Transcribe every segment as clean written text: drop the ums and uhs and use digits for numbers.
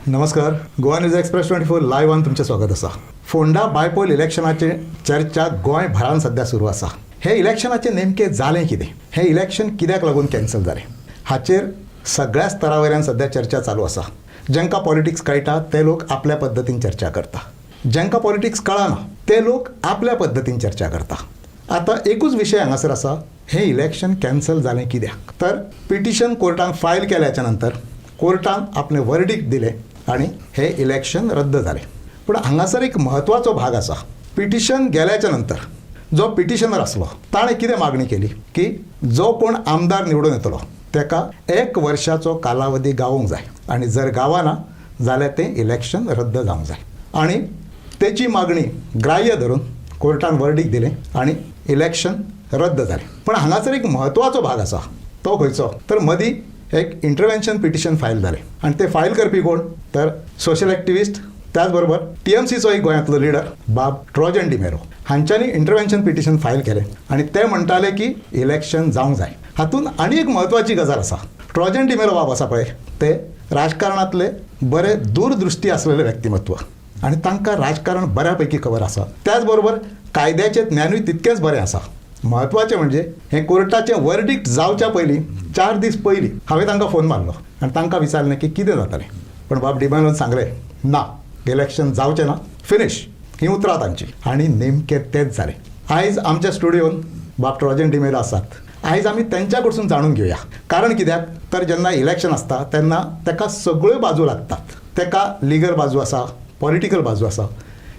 नमस्कार. Goa news express 24 लायव्हान तुमचें स्वागत आसा. फोंडा बायपोल इलेक्शनाचे चर्चा गोंयभरान सध्या सुरू आसा. हे इलेक्शनाचे नेमकें जालें कितें, हे इलेक्शन कित्याक लागून कॅन्सल जालें हाचेर सगळ्या स्तरावयल्यान सध्या चर्चा चालू आसा. जांकां पॉलिटिक्स कळटा ते लोक आपल्या पद्दतीन चर्चा करता, जांकां पॉलिटिक्स कळना ते लोक आपल्या पद्दतीन चर्चा करता. आता एकूच विशय हांगासर आसा, हे इलेक्शन कॅन्सल जालें कित्याक. तर पिटिशन कोर्टान फायल केल्याच्या नंतर कोर्टान आपलें वर्डिक्ट दिलें आणि हे इलेक्शन रद्द जालें. पूण हांगासर एक म्हत्वाचो भाग आसा. पिटिशन गेल्याच्या नंतर जो पिटिशनर आसलो ताणें कितें मागणी केली की जो कोण आमदार निवडून येतलो ताका 1 वर्षाचो कालावधी गावूंक जाय आणि जर गावना जाल्यार तें इलेक्शन रद्द जावंक जाय. आणि तेची मागणी ग्राह्य धरून कोर्टान वर्डिक्ट दिलें आणि इलेक्शन रद्द जालें. पण हांगासर एक म्हत्वाचो भाग आसा. तो खंयचो तर मदीं एक इंटरव्हेन्शन पिटिशन फायल जालें आणि ते फायल करपी कोण तर सोशल एक्टिविस्ट, त्याचबरोबर TMCचो एक गोंयांतलो लिडर बाब ट्रॉजन डिमेरो हांच्यांनी इंटरव्हेन्शन पिटिशन फायल केलें आणि ते म्हणटाले की इलेक्शन जावंक जाय. हातून आनी एक म्हत्वाची गजाल आसा. ट्रॉजन डिमेरो बाब आसा पळय ते राजकारणांतले बरे दूरदृश्टी आसलेले व्यक्तिमत्व आणि तांकां राजकारण बऱ्यापैकी खबर आसा. त्याचबरोबर कायद्याचें ज्ञानूय तितकेंच बरें आसा. महत्वाचें म्हणजे हे कोर्टाचें वर्डिक्ट जावच्या पयलीं 4 दीस पयलीं हांवें तांकां फोन मारलो आनी तांकां विचारलें की कितें जातालें. पण बाब डिमेरोन सांगलें ना, इलेक्शन जावचें ना, फिनिश. ही उतरां तांची आणि नेमकें तेंच जालें. आयज आमच्या स्टुडियोन बाब ट्रॉजन डिमेरो आसात. आयज आमी तेंच्या कडसून जाणून घेवया. कारण कित्याक तर जेन्ना इलेक्शन आसता तेन्ना ताका सगळ्यो बाजू लागतात. ताका लिगल बाजू आसा, पॉलिटिकल बाजू आसा.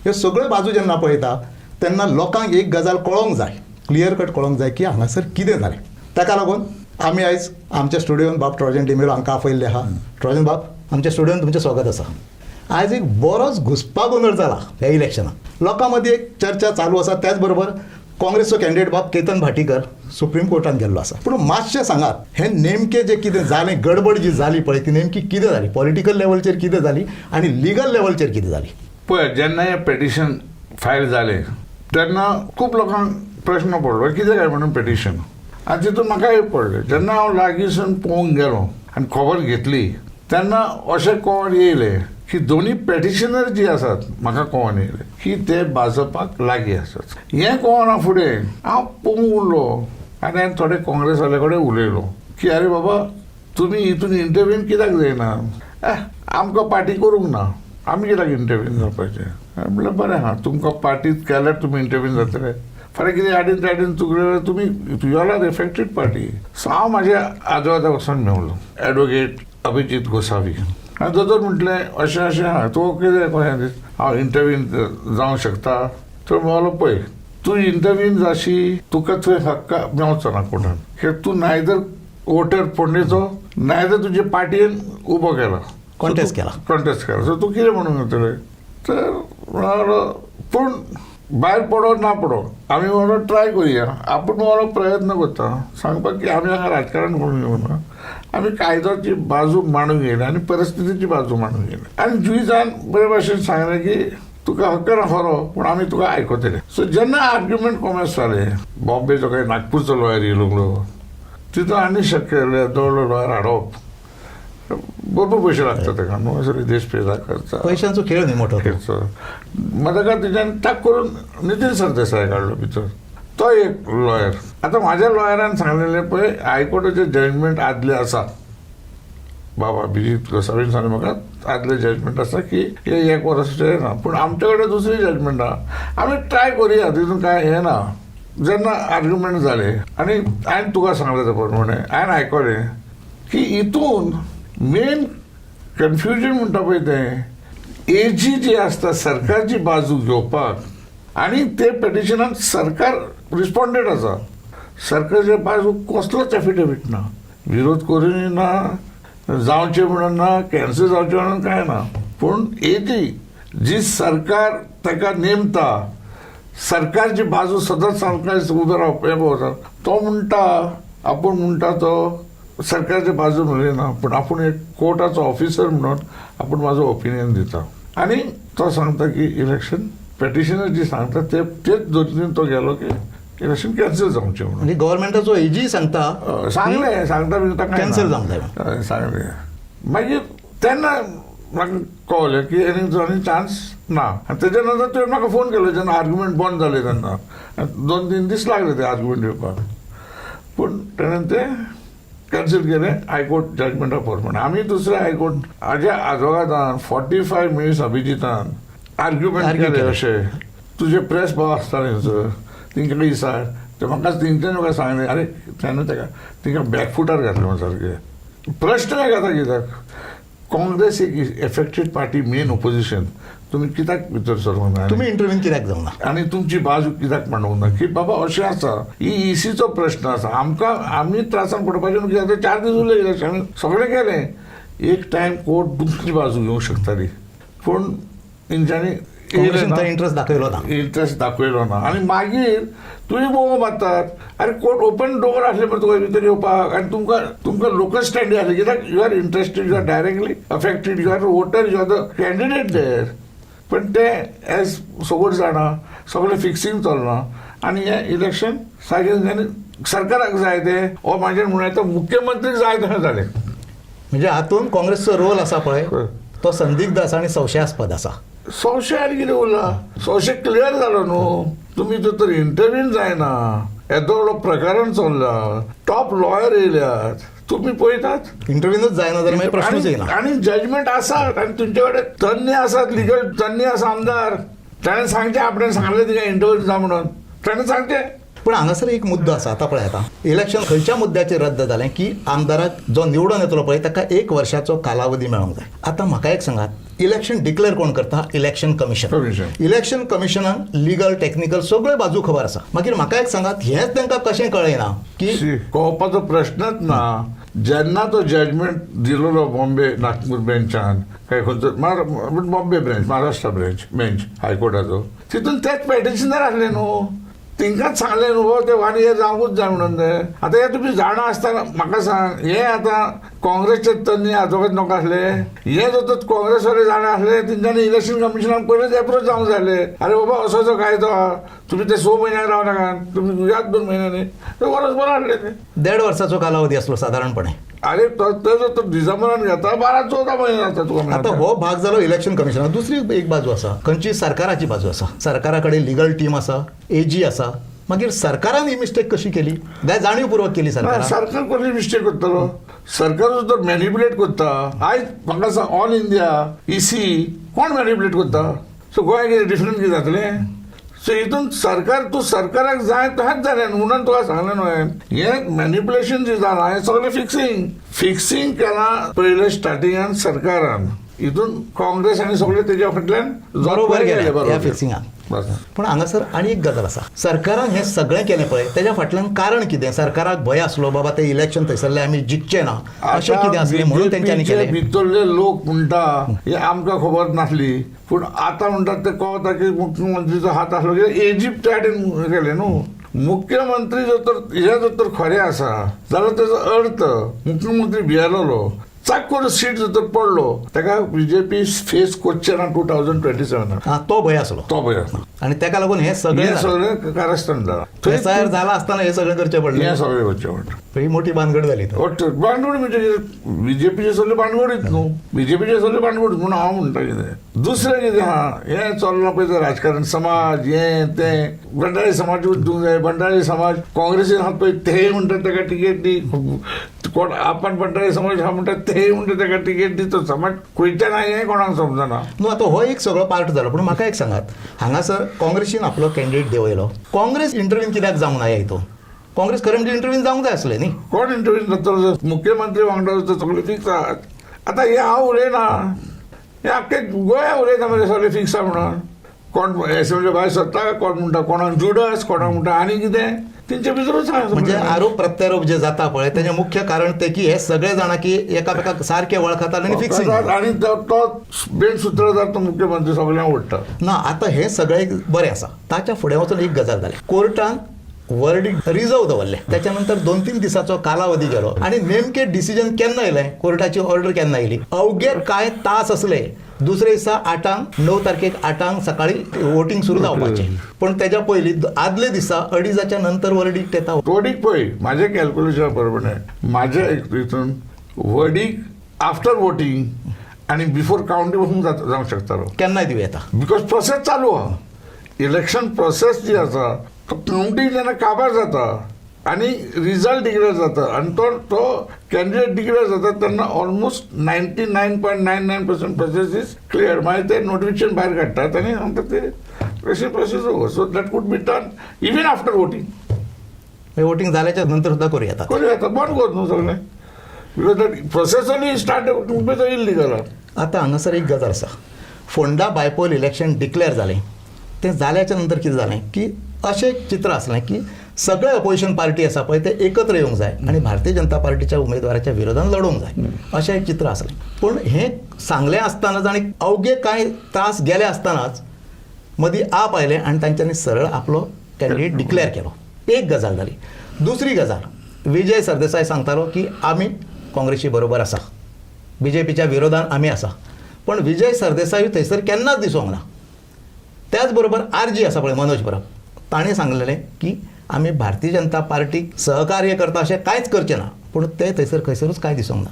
ह्यो सगळ्यो बाजू जेन्ना पळयता तेन्ना लोकांक एक गजाल कळोंक जाय, क्लियर कट कळोंक जाय की हांगासर कितें जालें. ताका लागून आमी आयज आमच्या स्टुडियोन बाब ट्रॉजन डिमेरो हांकां आपयल्ले आहा. ट्रॉजन बाब, आमच्या स्टुडियोन तुमचें स्वागत आसा. आयज एक बरोच घुसपागोंदळ जाला ह्या इलेक्शनाक. लोकां मदीं एक चर्चा चालू आसा. त्याच बरोबर काँग्रेसचो कॅन्डिडेट बाब केतन भाटीकर सुप्रीम कोर्टान गेल्लो आसा. पूण मातशें सांगात, हे नेमकें जें कितें जालें, गडबड जी जाली पळय ती नेमकी कितें जाली, पॉलिटिकल लेवलचेर कितें जाली आणि लिगल लेवलचेर कितें जाली. पळय, जेन्ना हें पिटिशन फायल जालें तेन्ना खूब लोकांक प्रश्न पडलो कितें काय म्हणून पिटिशन. आनी तितून म्हाकाय पडलें. जेन्ना हांव लागींसून पळोवंक गेलो आनी खबर घेतली तेन्ना अशें कळोन येयलें की दोनी पेटिशनर जी आसात म्हाका कळोन येयलें की ते भाजपाक लागीं आसात. हें कळोना फुडें हांव पळोवंक उरलो आनी हांवें थोडे काँग्रेसवाले कडेन उलयलो की आरे बाबा तुमी हितून इंटरव्यून कित्याक जायना. आमकां पार्टी करूंक ना, आमी कित्याक इंटरव्यून जावपाचें. म्हणल्यार बरें आहा, तुमकां पार्टीत केल्यार तुमी इंटरव्यून जातले. फाल्यां कितें आडीन ताडीन चुकलें तुमी यू आर एफेक्टेड पार्टी. सो हांव म्हाज्या आजोबादा वचून मेवलो एडवोकेट अभिजीत गोसावी आनी दोतोर म्हटलें अशें अशें आहा, तूं कितें कशें दीस हांव इंटरव्यून जावंक शकता. तो म्हणलो पळय तूं इंटरव्यून जाशी तुका थंय हक्क मेवचो ना कोणान. कित्याक तूं नायदर वोटर फोंडेचो नायदर तुजे पार्टयेन उबो केला, कॉन्टेस्ट केला. सो तूं कितें म्हणूंक येतलें. तर म्हणलो पूण भायर पडो ना पडो आमी म्हणलो ट्राय करुया. आपूण म्हणलो प्रयत्न करता सांगपाक की आमी हांगा राजकारण करून येवना. आमी कायद्याची बाजू मांडूंक येयले आनी परिस्थितीची बाजू मांडूंक येयले. आनी जुईजान बरे भाशेन सांगलें की तुका हक्क ना खरो पूण आमी तुका आयकतले. सो जेन्ना आर्ग्युमेंट कॉमेस जालें, बॉम्बेचो काही नागपूरचो लॉयर येयलो, तितून आनी शक्य जालें दोळो लॉयर हाडप. भरपूर पयशे लागतात ताका न्हू, सगळे देश पेदा करता, पयशांचो खेळ न्ही मोठो खेळचो. ताका तेच्यान ताक करून नितीन सरदेसाय काडलो भितर. तो एक लॉयर. आतां म्हाज्या लॉयरान सांगलेलें पळय हायकोर्टाचें जजमेंट आदलें आसा. बाबा अभिजीत गोसावीन सांगलें म्हाका आदलें जजमेंट आसा की हे 1 वर्साचें ना, पूण आमचे कडेन दुसरी जजमेंट आहा, आमी ट्राय करुया, तितून कांय हें ना. जेन्ना आर्ग्युमेंट जालें आनी हांवें तुका सांगलें ते प्रमाणे हांवें आयकलें की हितून मेन कन्फ्युजन म्हणटा पळय तें एजी जी आसता सरकारची बाजू घेवपाक आनी ते पेटिशनाक सरकार रिस्पॉन्डेड आसा. सरकारचे बाजू कसलोच एफिडेवीट ना, विरोध करूनय ना, जावचें म्हणून ना, कॅन्सल जावचें म्हणून कांय ना. पूण एजी जी सरकार ताका नेमता, सरकारची बाजू सतत सरकार उबें रावप हें पळोवता. तो म्हणटा आपूण म्हणटा तो सरकारच्या बाजून उलयना, पूण आपूण एक कोर्टाचो ऑफिसर म्हणून आपूण म्हाजो ओपिनियन दिता. आनी तो सांगता की इलेक्शन पेटिशनर जी सांगता तेच धर्तीन तो गेलो की इलेक्शन कॅन्सल जावचें म्हणून. म्हणजे गव्हर्मेंटाचो एजी सांगता सांगता कॅन्सल जावंक जाय सांगलें. मागीर तेन्ना म्हाका कळलें की आनी चान्स ना आनी तेच्या नंतर तुवें म्हाका फोन केलो जेन्ना आर्ग्युमेंट बंद जाले तेन्ना 2-3 दीस लागले ते आर्ग्युमेंट येवपाक पूण तेणें तें कॅन्सल केलें हायकोर्ट जजमेंटा प्रमाणे आमी दुसऱ्या हायकोर्ट हाज्या आजोगादान 45 मिनिट्स अभिजितान आर्ग्युमेंट केलें अशें तुजे प्रेस भाव आसताले थंयसर तेंकां विचार ते म्हाका तेंच्यानी म्हाका सांगलें अरे तेन्ना तेंकां बॅकफुटार घातलें म्हाका सारकें प्रश्न काय घेता कित्याक काँग्रेस एक एफेक्टेड पार्टी मेन ओपोजिशन तुम्ही कित्याक भितर सरवंक ना तुम्ही इंटरव्यून कित्याक जावंक ना आनी तुमची बाजू कित्याक मांडूंक ना की बाबा अशें आसा ही इसीचो प्रश्न आसा आमकां आमी त्रासान पडपाचें न्हू कित्याक 4 दीस उरले इलेक्शन सगळें केलें एक टायम कोर्ट दुसरी बाजू घेवंक शकताली पूण तेंच्यांनी इंटरेस्ट दाखयलो ना इंटरेस्ट दाखयलो ना आनी मागीर तुमी बोव मारतात अरे कोर्ट ओपन डोर आसले पळय तुका भितर येवपाक आनी तुमकां लोकल स्टँडी आसले कित्याक you are interested you are directly affected you are voter you are the candidate there पण ते एज सगळं जाणा सगळें फिक्सिंग चलना आनी हें इलेक्शन सारकें सरकाराक जाय तें हो म्हाजेर म्हणून येता मुख्यमंत्रीक जाय तशें जालें म्हणजे हातून काँग्रेसचो रोल आसा पळय तो संदिग्ध आसा आनी संशयास्पद आसा संशय आनी कितें उरला संशय क्लियर जालो न्हू तुमी तर इंटरव्यून जायना येदो व्हडलो प्रकरण चल्ला टॉप लॉयर येयल्यात तुम्ही पळयतात इंटरव्यूनच जायना जाल्यार मागीर प्रश्नूच येना आनी जजमेंट आसात आनी तुमचे कडेन तज्ञ आसात लिगल तज्ञ आसा आमदार ताणें सांगचें आपणें सांगलें तिका इंटरव्यू जा म्हणून ताणें सांगचें पण हांगासर एक मुद्दो आसा आतां पळय आतां इलेक्शन खंयच्या मुद्द्याचेर रद्द जालें की आमदाराक जो निवडून येतलो पळय ताका 1 वर्साचो कालावधी मेळोंक जाय आतां म्हाका एक सांगात इलेक्शन डिक्लेअर कोण करता इलेक्शन कमिशन इलेक्शन कमिशनाक लिगल टेक्निकल सगळ्यो बाजू खबर आसा मागीर म्हाका एक सांगात हेंच तांकां कशें कळयना की कळपाचो प्रश्नच ना जेन्ना तो जजमेंट दिलोलो बॉम्बे नागपूर बेंचान काय खंयचो बॉम्बे ब्रँच महाराष्ट्र बेंच हायकोर्टाचो तितून तेच पेटिशनर आसले न्हू तेंकांच सांगलें न्हू ते वाणी हे जावंकूच जाय म्हणून ते आतां हे तुमी जाणा आसतना म्हाका सांग हे आतां काँग्रेसचे तज्ञ आजोगाच नोक आसले हे जर काँग्रेसवाले जाणा आसले तेंच्यांनी इलेक्शन कमिशनाक पयलींच एप्रोच जावंक जाय अरे बाबा असो असो कायदो आहा तुमी ते 6 म्हयन्याक राव नाका तुमी याद 2 म्हयन्यांनी ते वर्सभर हाडले ते 1.5 वर्साचो कालावधी आसलो सादारणपणे अरे तो डिसेंबरान घेता 12-14 म्हयने जाता तुका आतां हो भाग जालो इलेक्शन कमिशनाक दुसरी एक बाजू आसा खंयची सरकाराची बाजू आसा सरकारा कडेन लिगल टीम आसा एजी आसा मागीर सरकारान ही मिस्टेक कशी केली काय जाणीवपूर्वक केली सरकार कसली मिस्टेक करतलो सरकार जर मॅनिप्युलेट करता आयज म्हाका सांग ऑल इंडिया इसी कोण मॅनिप्युलेट करता सो गोंय कितें डिफरंट कितें जातलें सो हितून तूं सरकाराक जाय तशेंच जालें म्हणून तुका सांगलें न्हू हें मॅनिप्युलेशन जें जालां हें सगळें फिक्सिंग केलां पयले स्टार्टिंगान सरकारान हितून काँग्रेस आनी सगळे तेज्या फाटल्यान बरोबर गेले फिक्सिंगान पण हांगासर आनी एक गजाल आसा सरकारान हें सगळें केलें पळय तेज्या फाटल्यान कारण कितें सरकाराक भंय आसलो बाबा ते इलेक्शन थंयसरले आमी जिखचे ना अशें कितें आसलें म्हणून तेंच्यांनी केलें भितरले लोक म्हणटा हे आमकां खबर नासली पूण आतां म्हणटात ते कळटा की मुख्यमंत्रीचो हात आसलो कित्याक इजिप्ट सायडीन गेले न्हू मुख्यमंत्री जर तर खरें आसा जाल्यार तेजो अर्थ मुख्यमंत्री भियेलोलो चाक करून सीट जर पडलो ताका बीजेपी फेस करचे ना 2027 तो भंय आसलो आनी ताका लागून हें सगळें कारस्थान जाला तयार जाला आसतना हें सगळें करचें पडलें हें सगळें करचें पडलें ही मोठी भानगड जाली भानगड म्हणजे बीजेपीचे सगळे भानगडीत न्हू बीजेपीचे सगळे भानगड म्हणून हांव म्हणटा कितें दुसरें कितें आहा हें चल्लां पळय तें राजकारण समाज हें तें बंडारी समाज उद्धूंक जाय बंडारी समाज काँग्रेसीन आहात पळय ते म्हणटात ताका टिकेट दी कोण आपण बंडारी समाज हा म्हणटात ते म्हणटा ताका टिकेट दी तो समाज खंयच्यान हें कोणाक समजना न्हू आतां हो एक सगळो पार्ट जालो पूण म्हाका एक सांगात हांगासर काँग्रेसीन आपलो कॅन्डिडेट देंवयलो काँग्रेस इंटरव्यून कित्याक जावंक ना हितून काँग्रेस करंट इंटरव्यून जावंक जाय आसलें न्ही कोण इंटरव्यून जातलो मुख्यमंत्री वांगडा सगळे फिक्स आहात आतां हे हांव उलयना हे आख्खे गोंया उलयता म्हणजे सगळे फिक्स आहा म्हणून कोण एसेंब्ली भायर सरता कोण म्हणटा कोणाक जुडस कोणाक म्हणटा आनी कितें तेंचे भितरूच म्हणजे आरोप प्रत्यारोप जे जाता पळय तेजें मुख्य कारण ते की हे सगळे जाणां की एकामेकाक सारखे वळखतात आनी फिक्सिंग आनी तो मेन सूत्रधार तो मुख्यमंत्री सगळ्यांक ओडटा ना आतां हे सगळें बरें आसा ताच्या फुडें वचून एक गजाल जाली कोर्टान वर्डिक्ट रिजर्व दवरले त्याच्या नंतर 2-3 दिसाचो कालावधी गेलो आणि नेमके डिसिजन केन्ना येयलें कोर्टाची ऑर्डर केन्ना येयली अवघे कांय तास असले दुसरे दिसा 8 9 तारखेक 8 सकाळी वोटिंग सुरू जावपाचें पण त्याच्या पयलीं आदले दिसा 2:30च्या नंतर वर्डिक्ट येता वर्डिक्ट पळय म्हाजे कॅल्क्युलेशन बरोबर म्हाज्या हितून वर्डिक्ट आफ्टर वोटिंग आनी बिफोर कावंटी वचून जावंक शकतालो केन्नाय दिवं येता. बिकॉज प्रोसेस चालू आहा. इलेक्शन प्रोसेस जी आसा तो कावंटी जेन्ना काबार जाता आनी रिजल्ट डिक्लेअर जाता आनी तो कॅन्डिडेट डिक्लेअर जाता तेन्ना ऑलमोस्ट 99.99% प्रोसेस इज क्लियर. मागीर ते नोटिफिकेशन भायर काडटात आनी सांगतात ते process over. So that could be done even after voting. Voting झाल्याच्या नंतर सुद्धा करू येतात. करूं येता बंद करत न्हू सगळें. Because that process only start तो इल्लीगल आहा. आता हांगासर एक गजाल आसा. फोंडा बायपोल इलेक्शन डिक्लेअर जालें तें जाल्याच्या नंतर कितें जालें की अशें एक चित्र आसलें की सगळे अपोजिशन पार्टी आसा पळय ते एकत्र येवंक जाय आनी भारतीय जनता पार्टीच्या उमेदवाराच्या विरोधान लडोवंक जाय अशें एक चित्र आसलें. पूण हें सांगलें आसतनाच आनी अवघे कांय तास गेले आसतनाच मदीं आप आयलें आनी तांच्यांनी सरळ आपलो कॅन्डिडेट डिक्लेअर केलो. एक गजाल जाली. दुसरी गजाल विजय सरदेसाय सांगतालो की आमी काँग्रेसी बरोबर आसा, BJPच्या विरोधान आमी आसा. पण विजय सरदेसाय थंयसर केन्नाच दिसूंक ना. त्याच बरोबर RG आसा पळय मनोज परब ताणें सांगलेलें की आमी भारतीय जनता पार्टीक सहकार्य करता अशें कांयच करचें ना. पूण ते थंयसर खंयसरूच कांय दिसूंक ना.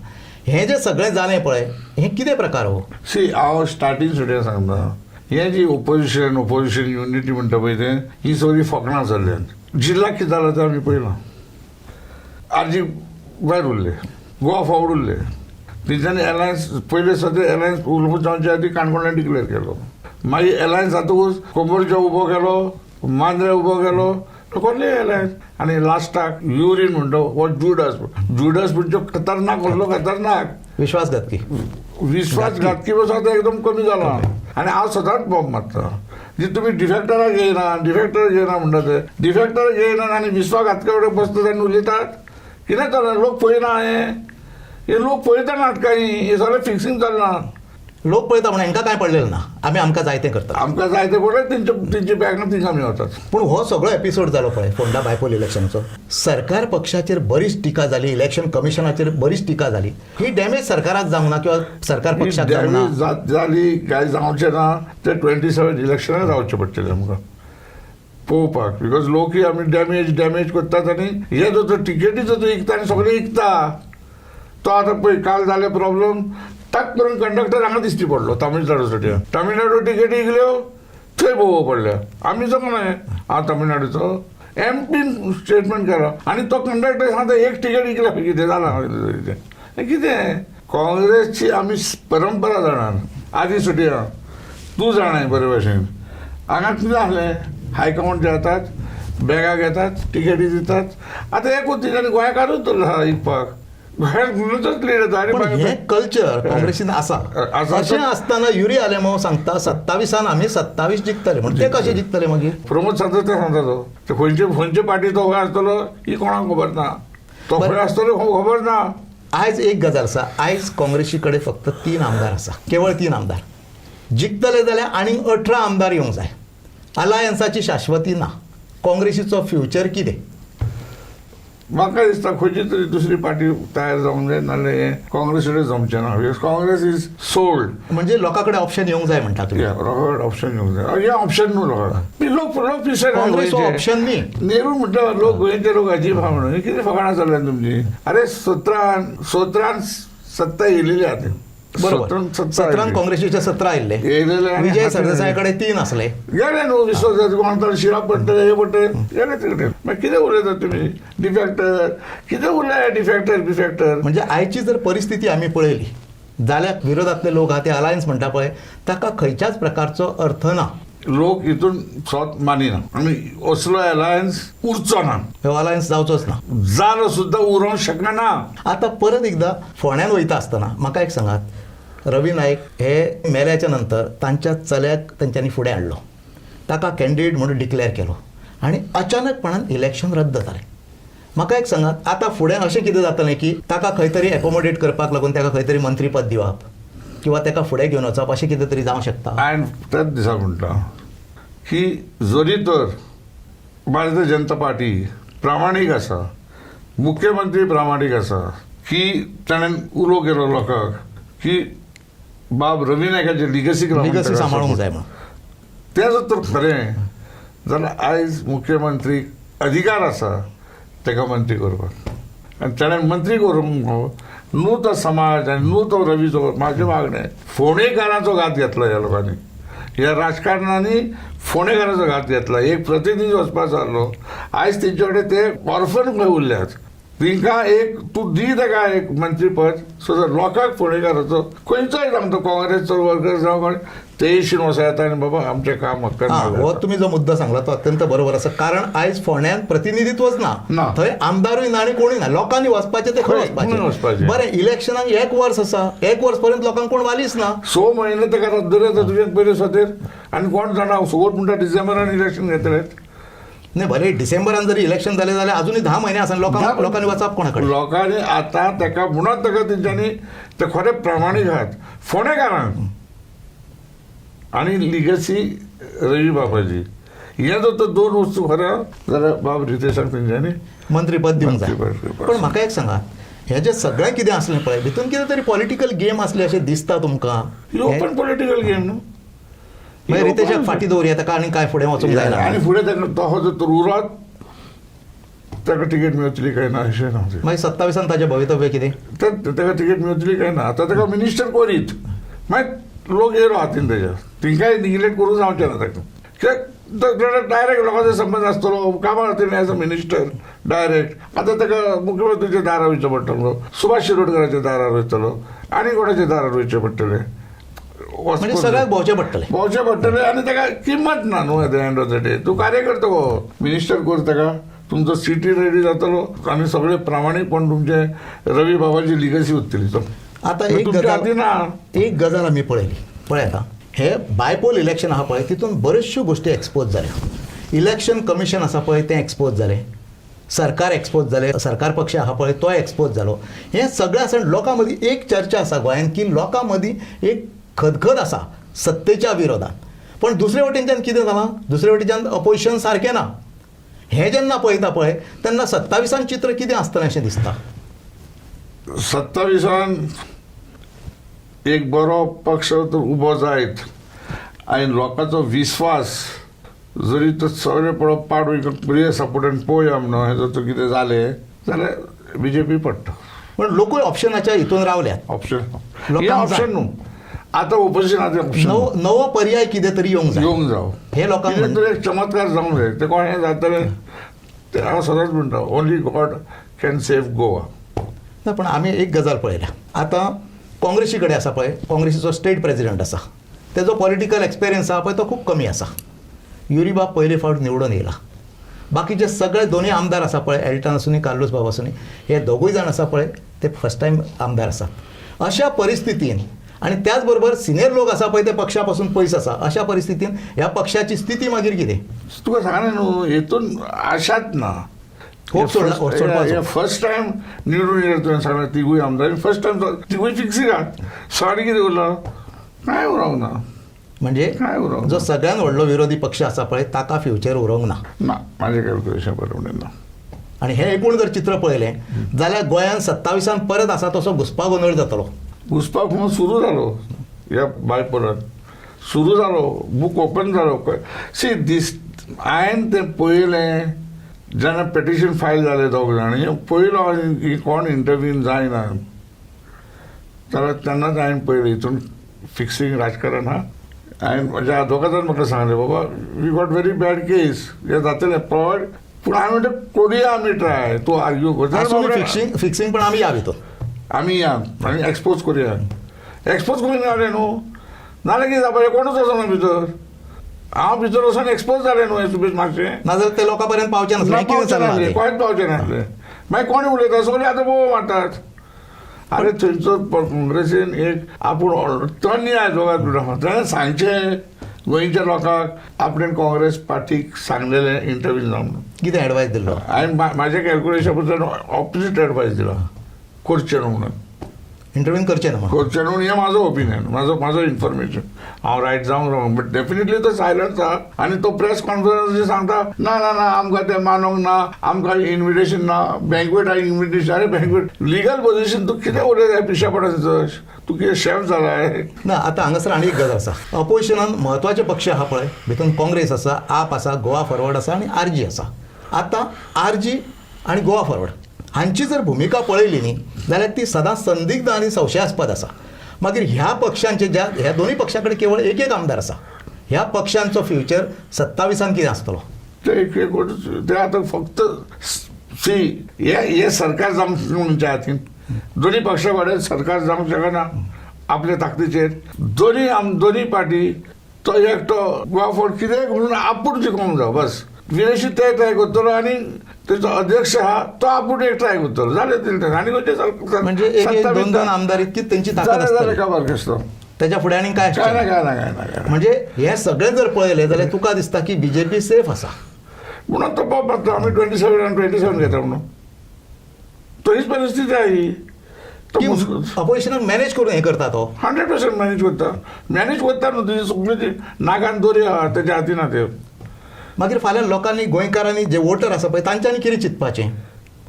हें जें सगळें जालें पळय हें कितें प्रकार हो? सी हांव स्टार्टींग सुद्दां सांगता हें जी ओपोजिशन युनिटी म्हणटा पळय तें ही सगळी फकाणां जाल्ल्यान. जिल्ल्याक कितें जालां तें आमी पळयलां. RG भायर उरले, गोवा फॉवर्ड उरले. तेंच्यांनी एलायन्स पयले सद्या एलायन्स उलपून जावच्या आदी काणकोणान डिक्लेअर केलो. मागीर एलायन्स जातकूच कोंबोरच्या उबो केलो, मांद्रे उबो केलो, कसले एलायन्स. आनी लास्टाक युरीन म्हणटा वो जुडस म्हणजे खतरनाक कसलो खतरनाक विश्वासघातकी विश्वासघातकी बस आता एकदम कमी जाला. आनी हांव सदांच बॉम्ब मारता जी तुमी डिफेक्टराक घेयना म्हणटा ते डिफेक्टर घेयनात आनी विश्वासघातका कडेन बसतात आनी उलयतात. कितें जालें लोक पळयना हे लोक पळयता नाटकां हे सगळें फिक्सिंग जालना. लोक पळयता म्हणून हांकां कांय पडलेलें ना. आमकां जाय तें करता. आमकां जाय तें पळय तेंचे बॅगान थिंगा आमी वतात. पूण हो सगळो एपिसोड जालो पळय फोंडा बायपोल इलेक्शनचो. सरकार पक्षाचेर बरीच टिका जाली, इलेक्शन कमिशनाचेर बरीच टिका जाली. ही डॅमेज सरकाराक जावंक ना किंवा सरकार पक्षाक जावंक ना. जाली काय जावचें ना ते 27 इलेक्शनां जावचें पडटलें आमकां पळोवपाक. बिकॉज लोक आमी डॅमेज करतात आनी हे जो टिकेटीचो जो इकता आनी सगळें इकता तो आतां पळय काल जाले प्रॉब्लम टाक करून कंडक्टर हांगा दिश्टी पडलो तामिळनाडूसाठी. तामिळनाडू टिकेटी इकल्यो थंय भोवो पडल्या. आमी जमना हांव तामिळनाडूचो MP स्टेटमेंट केलो आनी तो कंडक्टर सांगता एक टिकेट इकल्या कितें जालां कितें. काँग्रेसची आमी परंपरा जाणात आदी सुटया तूं जाणाय बरे भशेन. हांगा कितें जालें हायकमांड जे येतात बॅगा घेतात टिकेटी दितात. आतां एकूच तेच्यांनी गोंयकारूच धरला इकपाक. पण हे कल्चर काँग्रेसीन आसा. अशें आसतना युरी आलेमो सांगता 27 आमी 27 जिखतले म्हणून ते कशें जिखतले मागीर. प्रमोद सांगता ते सांगता तो खंयचे पार्टी तो खंय आसतलो ही कोणाक खबर ना. तो खंय आसतलो खबर ना. आयज एक गजाल आसा. आयज काँग्रेसी कडेन फक्त 3 आमदार आसा, केवळ 3 आमदार. जिखतले जाल्यार आनीक 18 आमदार येवंक जाय. अलायन्साची शाश्वती ना. काँग्रेसीचो फ्युचर कितें? म्हाका दिसता खंयची तरी दुसरी पार्टी तयार जावंक जाय नाल्यार हें काँग्रेस कडेन जमचें ना. Because Congress is sold. म्हणजे लोकां कडेन ऑप्शन येवंक जाय म्हणटा तुमी. लोकां ऑप्शन येवंक जाय. हे ऑप्शन न्हू लोकांक. लोक पिशे काँग्रेस ऑप्शन न्ही. नेहरू म्हणटा लोक गोंयचे लोक अजीब आहा म्हणून. ही कितें फकाणां जाल्यात तुमची. अरे सत्रान सत्ता येयलेली आहा ती. बरोबर 17 काँग्रेसीचे 17 आयिल्ले. विजय सरदेसाय कडेन 3 आसले. गेले न्हू विश्वास कोण शिराप पडटले हे पडटले गेले तिकडे. मागीर कितें उलयता तुमी डिफेक्टर कितें उलय डिफेक्टर. म्हणजे आयची जर परिस्थिती आमी पळयली जाल्यार विरोधातले लोक आहा ते अलायन्स म्हणटा पळय ताका खंयच्याच प्रकारचो अर्थ ना. लोक हितून स्वत मानिना आनी असलो अलायन्स उरचो ना. हो अलायन्स जावचोच ना. जालो सुद्दां उरोवंक शकना. आतां परत एकदां फोंड्यान वयता आसतना म्हाका एक सांगात. रवी नाईक हे मेल्याच्या नंतर तांच्या चल्याक तांच्यांनी फुडें हाडलो. ताका कॅन्डिडेट म्हणून डिक्लेअर केलो आनी अचानकपणान इलेक्शन रद्द जालें. म्हाका एक सांगात आतां फुडें अशें कितें जातलें की ताका खंय तरी एकोमोडेट करपाक लागून ताका खंय तरी मंत्रीपद दिवप किंवा ताका फुडें घेवन वचप अशें कितें तरी जावंक शकता. हांवें त्याच दिसा म्हणटा की जरी तर भारतीय जनता पार्टी प्रामाणीक आसा मुख्यमंत्री प्रामाणीक आसा की ताणें उलो केलो लोकांक की बाब रवी नायकाचे लिगसी सांबाळूंक जाय म्हणून. तें जर तर खरें जाल्यार आयज मुख्यमंत्रीक अधिकार आसा ताका मंत्री करपाक. आनी ताणें मंत्री करूंक न्हू तो समाज आनी न्हू तो रवीचो म्हाजे मागणें फोंडेकारांचो घात घेतलो ह्या लोकांनी. ह्या राजकारणांनी फोंडेकारांचो घात घेतला. एक प्रतिनिधी वचपाचो आसलो, आयज तेंचे कडेन ते ऑर्फन खंय उरल्यात. तिंका एक तूं दी ताका एक मंत्रीपद, सो लोकांक फोंडेकाराचो खंयचोय जावं तो काँग्रेसचो वर्कर जावं कोण ते इश्यून वसा येता आनी बाबा आमचें काम हक्कान हो तुम्ही जो मुद्दा सांगला तो अत्यंत बरोबर आसा. कारण आयज फोंड्यान प्रतिनिधित्वच ना. ना, थंय आमदारूय ना आनी कोणूय ना. लोकांनी वचपाचें ते खंय खंय वचपाचें. बरें, इलेक्शनाक 1 वर्स आसा, 1 वर्स पर्यंत लोकांक कोण वालीच ना. 6 म्हयने ताका रद्द येता तुजे पयले सतेर आनी कोण जाणा फुकट म्हणटा डिसेंबरान इलेक्शन घेतले. नाही बरें, डिसेंबरान जरी इलेक्शन जालें जाल्यार अजुनूय 10 म्हयने आसा. लोकांनी वचप कोणा कडेन? लोकांनी आतां ताका म्हणत ताका तेंच्यांनी ते खरे प्रामाणीक आहात फोंडेकारांक आनी लिगसी रवी बाबाजी. हे जर तर 2 वस्तू खऱ्या जाल्यार बाब रितेशाक तेंच्यांनी मंत्रीपद दिवंक जाय. मंत्रीपद. पण म्हाका एक सांगा, हे जे सगळें कितें आसलें पळय भितून कितें तरी पॉलिटिकल गेम आसले अशें दिसता तुमकां? ही ओपन पॉलिटिकल गेम न्हू. मागीर रितेशाक फाटी दवरया, ताका आनी काय फुडें वचूंक जायना. आनी फुडें ताका तो जर उरत ताका तिकेट मेळटली काय ना अशें ना. मागीर 27 ताजें भवितव्य कितें? ताका तिकेट मेळटली काय ना. आतां ताका मिनिस्टर कोरीत, मागीर लोक येयलो हातीन तेज्या. तिंकाय निग्लेक्ट करूंक जावचें ना ताका. कित्याक डायरेक्ट लोकांचो संबंद आसतलो कामां खातीर एज अ मिनिस्टर डायरेक्ट. आतां ताका मुख्यमंत्रीच्या दारार वयचो पडटलो, सुभाष शिरोडकराच्या दारार वयतलो, आनी कोणाच्या दारार वयचें पडटलें. म्हणजे सगळ्याक भोंवचें पडटलें. भोंवचें पडटलें आनी ताका किंमत ना न्हू. At the end of the day तूं कार्यकर्तो गो, मिनिस्टर कर ताका, तुमचो सिटी रेडी जातलो आनी सगळे प्रामाणीकपण तुमचे रवी बाबाची लिगसी उरतली. आतां तुमच्या हातीन ना. एक गजाल आमी पळयली. पळय आतां हे बायपोल इलेक्शन आहा पळय तितून बऱ्योचश्यो गोश्टी एक्सपोज जाल्या. इलेक्शन कमिशन आसा पळय तें एक्सपोज जालें, सरकार एक्सपोज जालें, सरकार पक्ष आहा पळय तो एक्सपोज जालो. हें सगळें आसा. लोकां मदीं एक चर्चा आसा गोंयांत की लोकां मदीं एक खदखद आसा सत्तेच्या विरोधात. पण दुसरे वटेनच्यान कितें जालां, दुसरे वटेनच्यान अपोजिशन सारकें ना. हें जेन्ना पळयता पळय तेन्ना 27 चित्र कितें आसतलें अशें दिसता. 27 एक बरो पक्ष उबो जायत आनी लोकांचो विस्वास जरी तो सगळे पळोवप पाडून प्रिय सपोर्टान पळोवया म्हणून हेजो तो कितें जालें जाल्यार बीजेपी पडटा. पण लोकूय ऑप्शनाच्या हितून रावल्यात. ऑप्शन लोकांक हे ऑप्शन न्हू. आतां ओपोजिशनाचें ऑप्शन नवो पर्याय कितें तरी येवंक जावं. हे लोकांक कितें तरी एक चमत्कार जावंक जाय. ते कोणें जातलें ते हांव सदांच म्हणटा only God can save Goa. ना पण आमी एक गजाल पळयल्या. आतां काँग्रेसी कडेन आसा पळय, काँग्रेसीचो स्टेट प्रेजिडंट आसा, तेजो पॉलिटिकल एक्सपिरियन्स आहा पळय तो खूब कमी आसा. युरी पयले फावट निवडून येयला. बाकीचे सगळे दोनूय आमदार आसा पळय, एल्टन आसूनी कार्लोस बाब आसूनी, हे दोगूय जाण आसा पळय ते फर्स्ट टायम आमदार आसात. अशा परिस्थितीन आनी त्याच बरोबर सिनियर लोक आसा पळय ते पक्षा पासून पयस आसा. अशा परिस्थितीन ह्या पक्षाची स्थिती मागीर कितें? तुका सांगलें न्हू, हेतून आशाच ना. फर्स्ट टायम निवडून येयला तुवें सांगलें तिगूय आमदार फर्स्ट टायम तिगूय फिक्सी घात. साडी कितें उरलो कांय उरोंक ना. म्हणजे काय उरोंक जो सगळ्यात व्हडलो विरोधी पक्ष आसा पळय ताका फ्युचर उरोंक ना. ना म्हाजें कॅल्क्युलेशन बरोबर ना. आनी हें एकूण जर चित्र पळयलें जाल्यार गोंयांत 27 परत आसा तसो घुसपा गोंदळ जातलो. घुसपाक म्हणून सुरू जालो ह्या बायपोलान सुरू जालो. बूक ओपन जालो. सी दीस हांवें तें पळयलें जेन्ना पेटिशन फायल जालें दोग जाण पयलो हांवें कोण इंटरव्यून जायना जाल्यार तेन्नाच हांवें पळयलें हितून फिक्सींग राजकारण आहा. हांवें म्हज्या आदवोगादान म्हाका सांगलें बाबा वी गॉट व्हेरी बॅड केस हें जातलें प्रोवायड. पूण हांवें म्हणटा करुया आमी ट्राय. तूं आर्ग्यू कर फिक्सिंग पण आमी या भितर आमी या आनी एक्सपोज करुया. एक्सपोज करून जालें न्हू नाल्यार कितें जावपाचें कोणूच वचना भितर. हांव भितर वचून एक्सपोज जालें न्हू हें सुबेज मातशें. नाजाल्यार ते लोकां पर्यंत पावचें नासलें. कोणेच पावचें नासलें. मागीर कोणी उलयता सगळीं आतां बोव मारतात. अरे थंयचो काँग्रेसीन एक आपूण तन्य आयजोगाद ताणें सांगचें गोंयच्या लोकांक आपणें काँग्रेस पार्टीक सांगलेलें इंटरव्यू जावन म्हणून. कितें एडवायस दिल्लो? हांवें म्हाज्या कॅल्क्युलेशन बद्दल ऑपोजीट एडवायस दिला करचें न्हू म्हणून. इंटरव्यू करचें ना म्हणून. करचें न्हू हें म्हाजो ओपिनियन म्हाजो इन्फॉर्मेशन. हांव रायट जावंक रॉंग बट डेफिनेटली तो सायलंस आहा. आनी तो प्रेस कॉन्फरन्स सांगता ना ना ना आमकां तें मानूंक ना आमकां इन्विटेशन ना बँकवेट आहा इन्विटेशन. अरे बँकवेट लिगल पोजिशन तूं कितें उलयता पिशा पडायचं तूं कितें शेफ जालाय ना. आतां हांगासर आनी एक गजाल आसा. अपोजिशनान म्हत्वाचे पक्ष आहा पळय भितून काँग्रेस आसा, आप आसा, गोवा फॉरवर्ड आसा आनी आरजी आसा. आतां आरजी आनी गोवा फॉरवर्ड हांची जर भुमिका पळयली न्ही जाल्यार ती सदांच संदिग्ध आनी संशयास्पद आसा. मागीर ह्या पक्षांचे ह्या दोन्ही पक्षां कडेन केवळ एक आमदार आसा. ह्या पक्षांचो फ्युचर 27 कितें आसतलो? ते आता फक्त हे सरकार जावंक म्हणजे हातीन दोन्ही पक्षा कडेन सरकार जावंक शकना आपल्या ताकदीचेर. दोन्ही पार्टी तो एकटो गोवा फॉर कितें म्हणून आपूण जिखोवंक जाय बस. विदेशी ते ट्राय करतलो आणि तेजो अध्यक्ष आहा तो आपूण एक ट्राय करतलो जालें. आनी खंयचे म्हणजे एक दोन आमदार इतकी त्यांची ताकद जाल्यार असते. खबर कसलो त्याच्या फुडें आनी काय काय म्हणजे हे सगळें जर पळयलें जाल्यार तुका दिसता की बीजेपी सेफ आसा म्हणून तो पळोवप आमी 27 घेता म्हणून तरीच परिस्थिती आहे ही. की अपोजिशनाक मॅनेज करून हे करता तो 100% मॅनेज करता न्हू. तुजी सगळी ती नागान दोरी आहा तेच्या हातीन आहा ते. मागीर फाल्यां लोकांनी गोंयकारांनी जे वोटर आसा पळय तांच्यांनी कितें चिंतपाचें?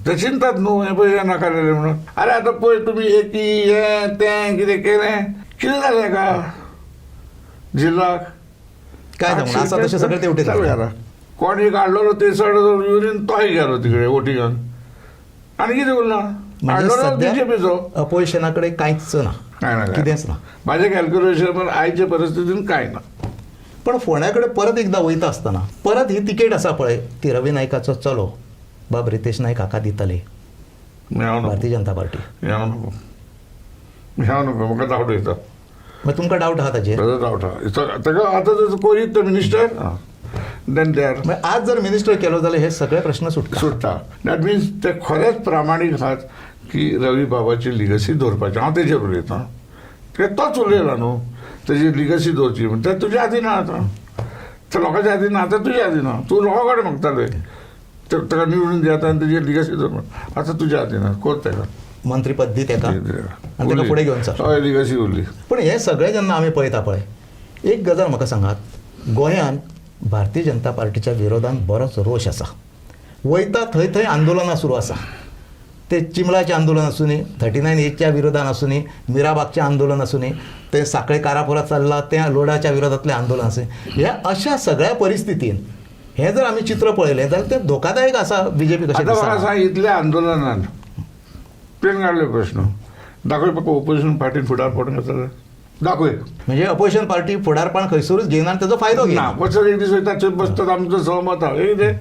ते चिंतात न्हू हे पळय नाकारलेले म्हणून. अरे आतां पळय तुमी एकी हें तें कितें केलें कितें जालें का जिल्लाक काय जावं आसा तशें सगळें तेवटेन जालें. कोणी काडलो ते चड युरीन तोय गेलो तिकडे वोटिंगान आनी कितें उरलां. म्हणजे काडलो सध्या बीजेपीचो अपोजिशना कडेन कांयच ना, काय ना कितेंच ना. माझ्या कॅल्क्युलेशन आयचे परिस्थितीन कांय ना. पण फोंड्या कडेन परत एकदां वयता आसतना परत ही तिकेट आसा पळय ती रवी नायकाचो चलो बाब रितेश नायक हाका दितले भारतीय जनता पार्टी. म्हाका डावट येता. मागीर तुमकां डावट आहा ताजेर? डावट आहा ताका आतां कोरीत मिनिस्टर देन दे आर. मागीर आज जर मिनिस्टर केलो जाल्यार हे सगळे प्रश्न सुट्टा. दॅट मिन्स ते खरेंच प्रामाणीक आहात की रवी बाबाची लिगसी दवरपाची. हांव तेजेर उलयतां कित्याक तोच उलयला न्हू तेजी लिगसी दवरची म्हण. तें तुज्या हातीन आहा आतां. ते लोकांच्या हातीन आहा तें तुज्या हातीन आहा. तूं लोकां कडेन मागताले ताका निवडून दियात आनी तेजी लिगसी दवर म्हण. आतां तुज्या हातीन आहा. कोर तेका मंत्रीपद दी तेका आनी तेका फुडें घेवन चल. हय लिगसी उरली. पण हे सगळें जेन्ना आमी पळयता पळय एक गजाल म्हाका सांगात गोंयांत भारतीय जनता पार्टीच्या विरोधांत बरोच रोश आसा. वयता थंय थंय आंदोलनां सुरू आसा. ते चिमलाचें आंदोलन आसूं न्ही 39A विरोधान आसूं न्ही मिराबागचें आंदोलन आसूं न्ही ते साखळे कारापुरात चल्लां त्या लोडाच्या विरोधांतलें आंदोलन आसूं ह्या अशा सगळ्या परिस्थितीन हें जर आमी चित्र पळयलें जाल्यार तें धोकादायक आसा बीजेपी कशें आतां म्हाका दिसता. सांग इतल्या आंदोलनान पेन काडले प्रश्न दाखय म्हाका ओपोजिशन पार्टीन फुडारपण करतले दाखय. म्हणजे अपोजिशन पार्टी फुडारपण खंयसरूच घेयना आनी तेजो फायदो ना घेयना. वचत एक दीस वयता थंय बसतात आमचो सहमत आहा कितें.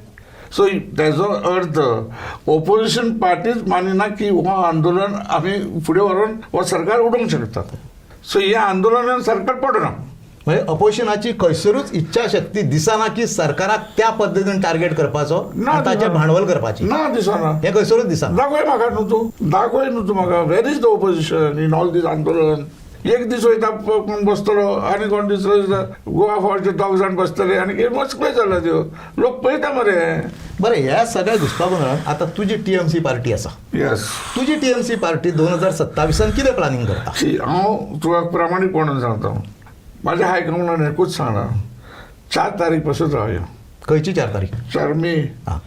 सो तेजो अर्थ ओपोजिशन पार्टीच मानिना की हो आंदोलन आमी फुडें व्हरून हो सरकार उडोवंक शकतात. सो ह्या आंदोलनान सरकार पडना. म्हणजे अपोजिशनाची खंयसरूच इच्छा शक्ती दिसना की सरकाराक त्या पद्दतीन टार्गेट करपाचो आनी ताचेर भांडवल करपाची ना दिसना. हे खंयसरूच दिसना. दाखय म्हाका न्हू तूं दाखय न्हू तूं म्हाका where is the opposition in all this आंदोलन. एक दीस वयता कोण बसतलो आनी कोण दुसरो गोवा फॉरचे 2 जाण बसतले आनी मस्कळे जाल्या त्यो लोक पळयता मरे. बरें ह्या सगळ्या घुसपागोंदळान आतां तुजी टीएमसी पार्टी आसा. येस तुजी टीएमसी पार्टी 2027 कितें प्लॅनिंग करता? हांव तुका प्रामाणीकपणान सांगता म्हाज्या हायकमांडान एकूच सांगला 4 तारीख पासून रावया. खंयची 4 तारीख? 4 मे आं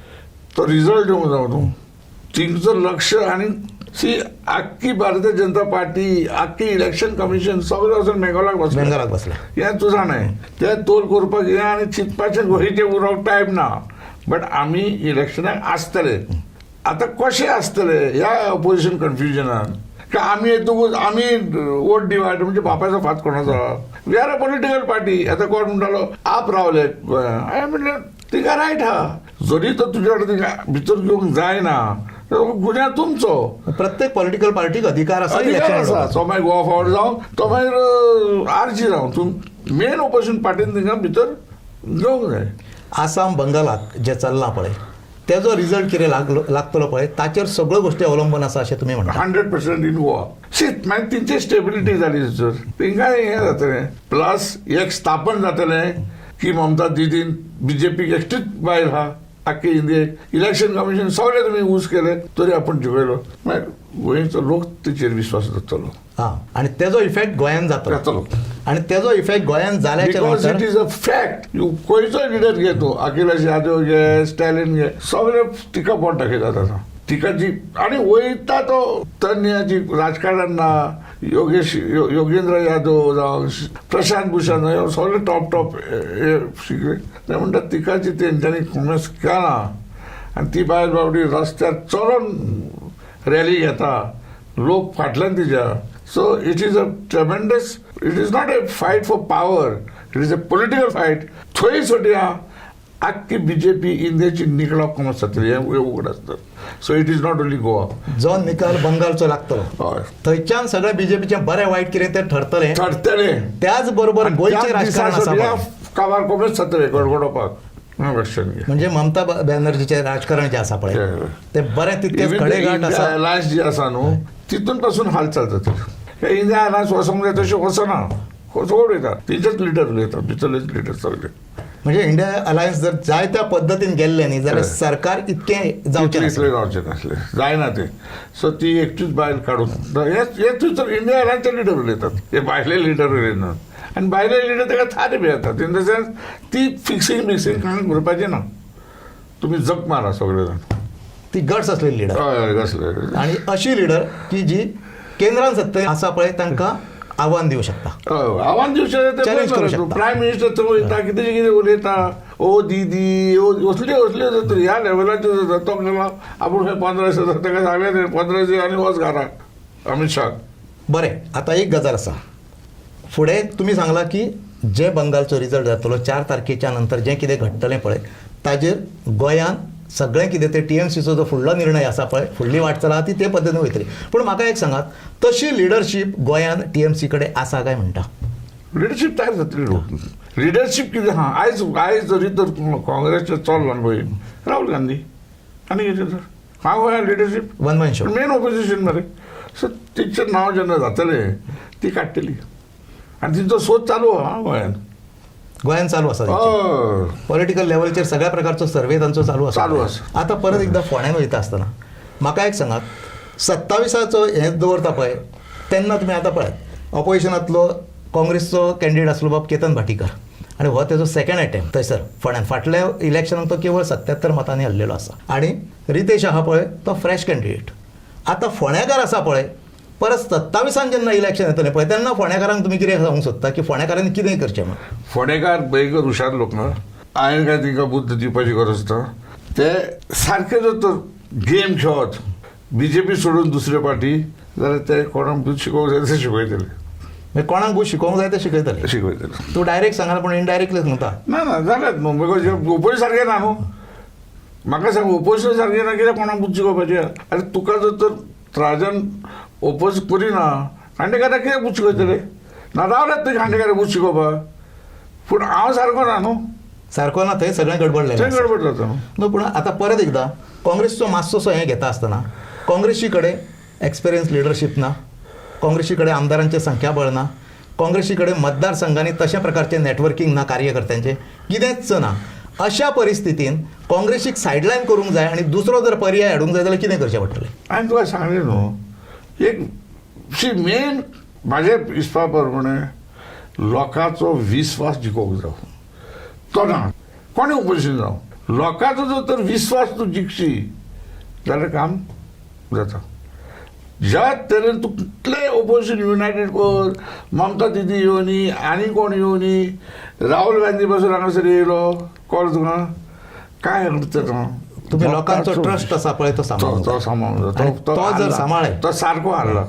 तो रिजल्ट येवंक जावं न्हू. तिंचो लक्ष आनी आख्खी भारतीय जनता पार्टी आख्खी इलेक्शन कमिशन सगळें वचून बेंगॉलाक बसलें. हें तूं जाणाय तें तोल करपाक हें आनी चिंतपाचें गोंयचें उरोवप टायम ना. बट आमी इलेक्शनाक आसतले. आतां कशें आसतले ह्या अपोजिशन कन्फ्युजनान की आमी येतकूच आमी वोट डिवायड म्हणजे बापायचो फात कोणाचो. We are a political party. आतां कोण म्हणटालो आप रावले गोंयांत. हांवें म्हणलें तिका रायट आहा. जरी तो तुज्या कडेन तिका भितर घेवंक जायना गुन्या तुमचो. प्रत्येक पॉलिटिकल पार्टीक अधिकार आसा अधिकार आसा. इलेक्शन. तो मागीर गोवा फॉर्ड जावं तो मागीर आरजी जावं तूं मेन ऑपोजिशन पार्टीन तिंगा भितर घेवंक जाय. आसाम बंगालात जे चल्लां पळय तेजो रिजल्ट कितें लागतलो पळय ताचेर सगळ्यो गोश्टी अवलंबून आसा अशें तुमी म्हणटा. 100% इन गोवा. मागीर तेंची स्टेबिलिटी जाली थंयसर तेंकाय हें जातलें. प्लस एक स्थापन जातलें की ममता दिदीन बीजेपीक एकटीच बायल आहा आख्खे इंडियेक. इलेक्शन कमिशन सगळे तुमी यूज केले तरी आपण जिखयलो. मागीर गोंयचो लोक तेचेर विश्वास दवरतलो. हां आनी तेजो इफेक्ट गोंयांत जातलो. आनी तेजो इफेक्ट गोंयांत जाल्याच्या बिकॉज नंतर इट इज अ फॅक्ट. खंयचोय लिडर घे तूं अखिलेश यादव घे स्टॅलिन घे सगळे तिका पोट दाखयतात आतां. तिका जी आनी वयता तो तन्याची राजकारणांना योगेंद्र यादव जावं प्रशांत भूषण जावं सगळे टॉप शिकले. ते म्हणटात तिकाची तेंच्यांनी कॉमर्स केला आनी ती बायल बाबडी रस्त्यार चलोन रॅली घेता लोक फाटल्यान तिच्या. So it is a ट्रेमेंडस, it is not a fight for power, it is a political fight. थंय सोडिया आख्खी बीजेपी इंडियाची निकळाव कमत जातली, हें उगड आसता. So it is not only Goa. जो निकाल बंगालचो लागतलो हय थंयच्यान सगळें बीजेपीचे बरें वायट कितें तें ठरतलें. ठरतले. त्याच बरोबर गोंयचें राजकारण आसा पळय, काबार कोमेच जातले गडगडोवपाक. म्हणजे ममता बॅनर्जीचें राजकारण जें आसा पळय ते बरें तितकेंच खडेगांठ आसा. अलायन्स जी आसा न्हू तितून पासून हालचाल जातली. इंडिया अलायन्स वचोंक जाय तशें वचना, सगळे उलयता तेंचेच लिडर उलयता, भितरलेच लिडर सगळे. म्हणजे इंडिया अलायन्स जर जाय त्या पद्दतीन गेल्ले न्ही जाल्यार सरकार इतकें जावचें इतले नासलें. जावचें नासलें, जायना तें. सो ती एकटीच बायल काडून हे थंयसर इंडिया अलायन्सचे लिडर उलयतात, हे भायले लिडर उलयनात. आनी भायले लिडर ताका थारी बी येतात. इन द सेन्स ती फिक्सिंग मिक्सिंग कांय करपाचें ना, तुमी जग मारा सगळे जाण. ती गट्स असलेली लिडर हय कसले. आणि अशी लिडर की जी केंद्रान सत्तेत आसा पळय तांकां आव्हान दिवं शकता. आव्हान दिवचें Challenge करूं शकता. प्रायम मिनिस्टर थंय वयता कितें कितें उलयता, ओ दीदी असल्यो जाता ह्या लेवलाचेर जाता. तो गेलो आपूण खंय 1500 जाता ताका सांगलें 1500 आनी वच घरा अमित शाह. बरें, आतां एक गजाल आसा. फुडें तुमी सांगलां की जे बंगालचो रिजल्ट जातलो 4 तारखेच्या नंतर जें कितें घडटलें पळय ताजेर गोंयान सगळें कितें तें टीएमसीचो जो फुडलो निर्णय आसा पळय, फुडली वाटचाल आहा ती ते पद्दतीन वयतली. पूण म्हाका एक सांगात, तशी लिडरशीप गोंयान टीएमसी कडेन आसा काय म्हणटा? लिडरशीप तयार जातली न्हू. लिडरशीप कितें आहा, आयज आयज जरी तर काँग्रेसचें चल्लां पळय राहुल गांधी आनी कितें तर हांव गोंयांत leadership one man show. Main opposition मरे. सो तिचें नांव जेन्ना जातलें ती काडटली आनी तिचो सोद चालू आहा गोंयांत. गोंयान चालू आसा हय पॉलिटिकल लेवलचेर सगळ्या प्रकारचो सर्वे तांचो चालू आसा. चालू आसा. आतां परत एकदां फोंड्यान वयता आसतना म्हाका एक सांगात, 27चो हें दवरता पळय तेन्ना तुमी आतां पळयात ऑपोजिशनांतलो काँग्रेसचो कॅन्डिडेट आसलो बाब केतन भाटीकर आनी हो तेजो सेकंड अटेम्प्ट थंयसर फोंड्यान. फाटल्या इलेक्शनांत तो केवळ 77 मतांनी हरलेलो आसा. आनी रितेश आहा पळय तो फ्रेश कॅन्डिडेट. आतां फोंड्याकार आसा पळय, परत 27 जेन्ना इलेक्शन येतलें पळय तेन्ना फोंड्याकारांक तुमी कितें सांगूंक सोदता की फोंड्याकारांनी कितें करचें म्हण? फोंडेकार भयंकर हुशार लोक ना, हांवें काय तिंका बुद्ध दिवपाची गरज ना. ते सारके जर तर गेम खेळत बीजेपी सोडून दुसरे पार्टी जाल्यार ते कोणाक दूध शिकोवंक जाय तशें शिकयतले. म्हणजे कोणाक बूथ शिकोवंक जाय तें शिकयतले. शिकयतले. तूं डायरेक्ट सांगना पूण इनडायरेक्टलीच म्हणटा. ना जाल्यात न्हू, बिकॉज ओपोजीशन सारकें ना न्हू. म्हाका सांग ओपोजीशन सारकें ना कित्याक कोणाक बुद्ध शिकोवपाचें? आरे तुका जर तर राजन ओपोज करिना खांडेकाराक कित्याक बुद्ध शिकयतले? ना रावल्यात तुवें खांडेकाराक बुद्ध शिकोवपाक. पूण हांव सारको ना न्हू, सारको ना, थंय सगळें गडबडलें थंय गडबड जाता न्हू. न्हू. पूण आतां परत एकदां काँग्रेसचो मातसोसो हें घेता आसतना काँग्रेसी कडेन एक्सपिरियन्स लिडरशीप ना, काँग्रेसी कडेन आमदारांचें संख्याबळ ना, काँग्रेसी कडेन मतदारसंघांनी तशा प्रकारचें नेटवर्कींग ना कार्यकर्त्यांचें, कितेंच ना. अशा परिस्थितीन काँग्रेसीक सायडलायन करूंक जाय आनी दुसरो जर पर्याय हाडूंक जाय जाल्यार कितें करचें पडटलें? हांवें तुका सांगलें न्हू, एक मेन म्हाजे हिसपा प्रमाणे लोकांचो विस्वास जिखोवंक जाय. तो ना कोणें ओपोजिशन जावं, लोकांचो जर तर विस्वास तूं जिखशी जाल्यार काम जाता. ज्या तरेन तूं कितलें ओपोजिशन युनायटेड कर, ममता दिदी येवनी आनी कोण येवनी, राहुल गांधी पासून हांगासर येयलो, कळ्ळें तुका काय करता तो? तुमी लोकांचो ट्रस्ट आसा पळय तो सांबाळूंक जाय. तो सांबाळूंक जाय. आनी तो जर सांबाळ्ळें तो सारको हारला,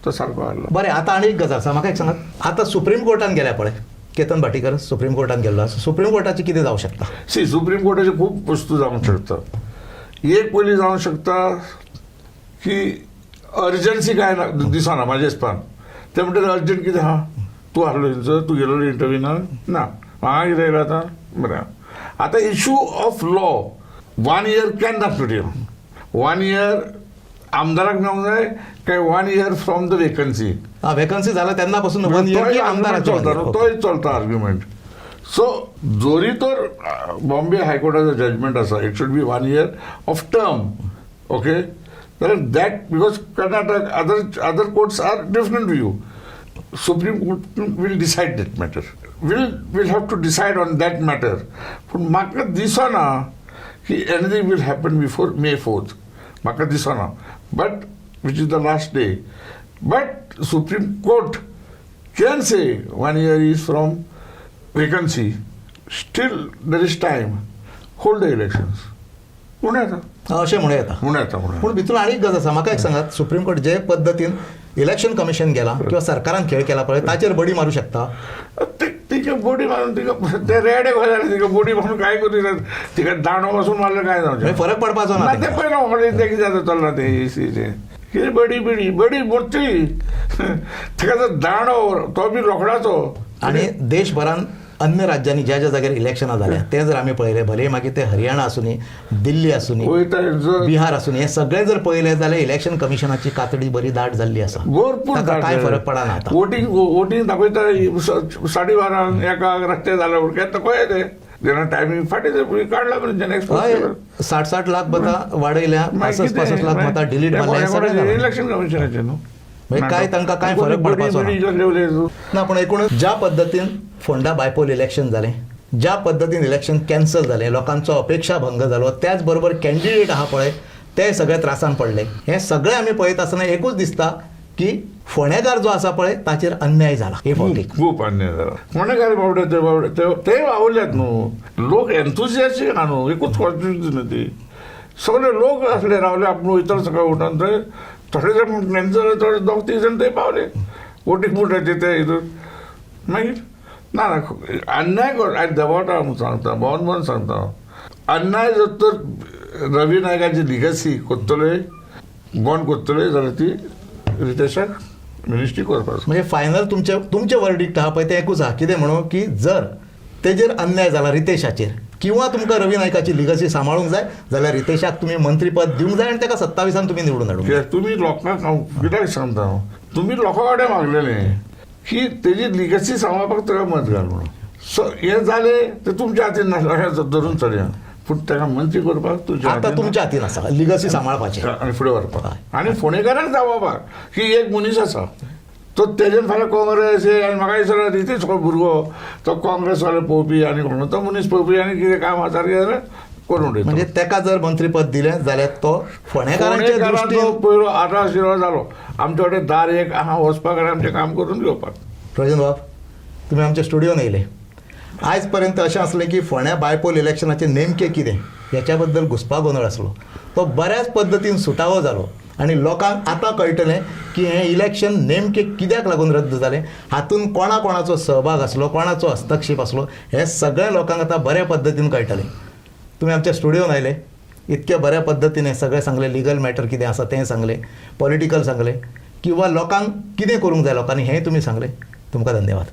तो सारको हारला. बरें. आतां आनी एक गजाल आसा, म्हाका एक सांगात, आतां सुप्रीम कोर्टान गेल्या पळय केतन भाटीकर सुप्रीम कोर्टान गेल्लो आसा. सुप्रीम कोर्टाचें कितें जावंक शकता? सुप्रीम कोर्टाचे खूब वस्तू जावंक शकता. एक पयली जावंक शकता की अर्जन्सी काय दिसना म्हाज्या हिसपान. ते म्हणटा अर्जंट कितें आहा, तूं हारलो थंयसर, तूं गेलो इंटरव्यूनाक ना, हांगा कितें येयला आतां बरें. आतां issue of law 1 year can not to 1 year आमदाराक मेळोंक जाय काय 1 year from the vacancy. Vacancy जाला तेन्ना पासून 1 year की आमदाराचो चलता न्हू, तोय चलता आर्ग्युमेंट. सो जोरी तर बॉम्बे हायकोर्टाचो जजमेंट आसा it should be 1 year of term. Okay, that because Karnataka other courts are different view. Supreme Court will decide that matter. Will have to decide on that matter. But म्हाका दिसना की anything will happen before May 4th. म्हाका दिसना. But which is the last day. But Supreme Court can say 1 year is from vacancy. Still there is time. Hold the elections. कोण येता? अशें म्हणूं येता म्हूण येता म्हणून पूण भितून आनी एक गजाल आसा म्हाका एक सांगात सुप्रीम कोर्ट जे पद्दतीन इलेक्शन कमिशन गेला किंवा सरकारान खेळ केला पळय ताचेर बडी मारूं शकता तिका बोडी मारून तिका ते रेडे खंय जाले तिका बोडी मारून काय करू तिका दांडो वचून मारलं काय म्हणजे जावचें फरक पडपाचो ना ना ते तेंकां. पळय ना व्हडलें तें कितें जाता चल्ला तें एसीचें कितें बडी बिडी बडी मोठी तिका तो दांडो तो बी रोखडाचो आणि देशभरान अन्य राज्यांनी ज्या ज्या जाग्यार इलेक्शनां जाल्या ते जर आमी पळयले भले मागीर ते हरियाणा आसूनी दिल्ली आसूनी वयता जर बिहार आसूनी हे सगळे जर पळयले जाल्यार इलेक्शन कमिशनाची कातडी बरी दाट जाल्ली आसा भरपूर ताका कांय फरक पडना आतां वोटींग दाखयता 12:30 1 रस्ते जाल्या उडक्यात पळय ते जेन्ना टायमींग फाटीं ते काडला म्हणजे नेक्स्ट हय 60 लाख मतां वाडयल्या 65 लाख मतां डिलीट मारल्या हे सगळें जालें. इलेक्शन कमिशनाचें न्हू म्हणजे काय तांकां कांय फरक पडपाचो ना. ना पूण एकूण ज्या पद्दतीन फोंडा बायपोल इलेक्शन जालें ज्या पद्दतीन इलेक्शन कॅन्सल जालें लोकांचो अपेक्षा भंग जालो त्याच बरोबर कॅन्डिडेट आहा पळय ते सगळे त्रासान पडले हे सगळें आमी पळयत आसतना एकूच दिसता की फोंडेकार जो आसा पळय ताचेर अन्याय जाला हे फावटीक खूप अन्याय झाला फोंडेकार बावडे ते वावरल्यात न्हू लोक एन्थुजियास्टीक आहा न्हू एकूच कॉन्स्टिट्युन्सी न्हू ती सगळे लोक असले रावले आपण वयताले सकाळी उठून थंय थोडे जण कॅन्सल थोडे 2-3 जण थंय पावले वोटींग मुटाचे ते हितून मागीर ना अन्याय आयज देवावटा हांव सांगता भोवन सांगता अन्याय जर तर रवी नायकाची लिगसी कोत्तले गोंड कोत्तले जाल्यार ती रितेशाक मिनिस्ट्री करपाचो म्हणजे फायनल तुमचे वर्डिक्ट आहा पळय ते एकूच आहा कितें म्हणून की जर तेजेर अन्याय जाला रितेशाचेर किंवा तुमकां रवी नायकाची लिगसी सांबाळूंक जाय जाल्यार रितेशाक तुमी मंत्रीपद दिवंक जाय आनी ताका 27 तुमी निवडून हाडूंक जाय. कित्याक तुमी लोकांक हांव कित्याक सांगता हांव तुमी लोकां कडेन मागलेलें की तेजी लिगसी सांबाळपाक ताका मत घाल म्हणून सो हें जालें तें तुमच्या हातीन नासलें अशें धरून चलया पूण ताका मंत्री करपाक तुज्या आतां तुमच्या हातीन आसा लिगसी सांबाळपाचें आनी फुडें व्हरपाक आनी फोंडेकाराक दावोवपाक की एक मनीस आसा तो तेजेन फाल्यां काँग्रेस आनी म्हाका दिसता रितेश भुरगो तो काँग्रेसवाले पळोवपी आनी कोण तो मनीस पळोवपी आनी कितें काम आसा जाल्यार करून उडयता म्हणजे ताका जर मंत्रीपद दिलें जाल्यार तो फोंडेकारांचे फोंडेकाराचो दृश्टीन पयलो आदर आशिर्वाद जालो आमचे कडेन दार एक आहा वचपाक आनी आमचें काम करून घेवपाक प्रजन बाब तुमी आमच्या स्टुडियोन येयले आयज पर्यंत अशें आसलें की फोंड्या बायपोल इलेक्शनाचें नेमकें कितें हेच्या बद्दल घुसपागोंदळ आसलो तो बऱ्याच पद्दतीन सुटावो जालो आनी लोकांक आतां कळटलें की हें इलेक्शन नेमकें कित्याक लागून रद्द जालें हातूंत कोणाचो सहभाग आसलो कोणाचो हस्तक्षेप आसलो हें सगळें लोकांक आतां बऱ्या पद्दतीन कळटलें तुमी आमच्या स्टुडियोन आयले इतके बऱ्या पद्दतीन हें सगळें सांगलें लिगल मॅटर कितें आसा तें सांगलें पॉलिटिकल सांगलें किंवा लोकांक कितें करूंक जाय लोकांनी हेंय तुमी सांगलें तुमकां धन्यवाद.